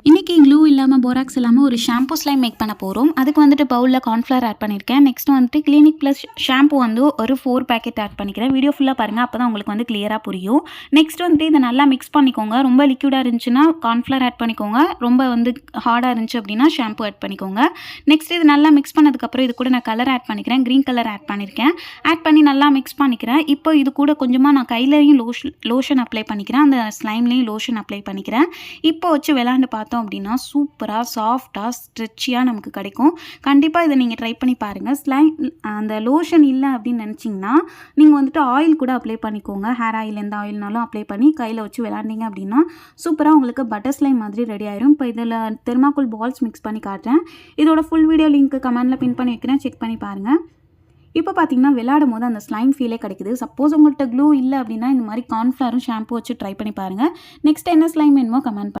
இன்றைக்கி க்ளூ இல்லாமல் போராக்ஸ் இல்லாமல் ஒரு ஷாம்பூ ஸ்லைம் மேக் பண்ண போகிறோம். அதுக்கு வந்துட்டு பவுலில் கார்ன்ஃப்ளவர் ஆட் பண்ணியிருக்கேன். நெக்ஸ்ட் வந்துட்டு கிளினிக் ப்ளஸ் ஷாம்பூ வந்து ஒரு 4 பேக்கெட் ஆட் பண்ணிக்கிறேன். வீடியோ ஃபுல்லாக பாருங்கள், அப்போ தான் உங்களுக்கு வந்து கிளியராக புரியும். நெக்ஸ்ட் வந்துட்டு இதை நல்லா மிக்ஸ் பண்ணிக்கோங்க. ரொம்ப லிக்விடாக இருந்துச்சுன்னா கார்ன்ஃப்ளவர் ஆட் பண்ணிக்கோங்க. ரொம்ப வந்து ஹார்டாக இருந்துச்சு அப்படின்னா ஷாம்பூ ஆட் பண்ணிக்கோங்க. நெக்ஸ்ட் இது நல்லா மிக்ஸ் பண்ணதுக்கப்புறம் இது கூட நான் கலர் ஆட் பண்ணிக்கிறேன். க்ரீன் கலர் ஆட் பண்ணியிருக்கேன். ஆட் பண்ணி நல்லா மிக்ஸ் பண்ணிக்கிறேன். இப்போ இது கூட கொஞ்சமாக நான் கையிலையும் லோஷன் அப்ளை பண்ணிக்கிறேன். அந்த ஸ்லைம்லேயும் லோஷன் அப்ளை பண்ணிக்கிறேன். இப்போ வச்சு விளாண்டு பார்த்தோம் அப்படின்னா சூப்பராக சாஃப்டாக ஸ்ட்ரெச்சியாக நமக்கு கிடைக்கும். கண்டிப்பாக இதை நீங்கள் ட்ரை பண்ணி பாருங்கள். அந்த லோஷன் இல்லை அப்படின்னு நினச்சிங்கன்னா நீங்கள் வந்துட்டு ஆயில் கூட அப்ளை பண்ணிக்கோங்க. ஹேர் ஆயில் எந்த ஆயில்னாலும் அப்ளை பண்ணி கையில் வச்சு விளாண்டிங்க அப்படின்னா சூப்பராக உங்களுக்கு பட்டர் ஸ்லைம் மாதிரி ரெடி ஆயிரும். இப்போ இதில் தெர்மாக்கோல் பால்ஸ் மிக்ஸ் பண்ணி காட்டுறேன். இதோட ஃபுல் வீடியோ லிங்க் கமெண்டில் பின் பண்ணி வைக்கிறேன், செக் பண்ணி பாருங்கள். இப்போ பார்த்தீங்கன்னா விளையாடும் போது அந்த ஸ்லைம் ஃபீலே கிடைக்குது. சப்போஸ் உங்கள்கிட்ட க்ளூ இல்லை அப்படின்னா இந்த மாதிரி கார்ன்ஃப்ளவரும் ஷாம்பு வச்சு ட்ரை பண்ணி பாருங்கள். நெக்ஸ்ட் என்ன ஸ்லைம் வேணுமோ கமெண்ட்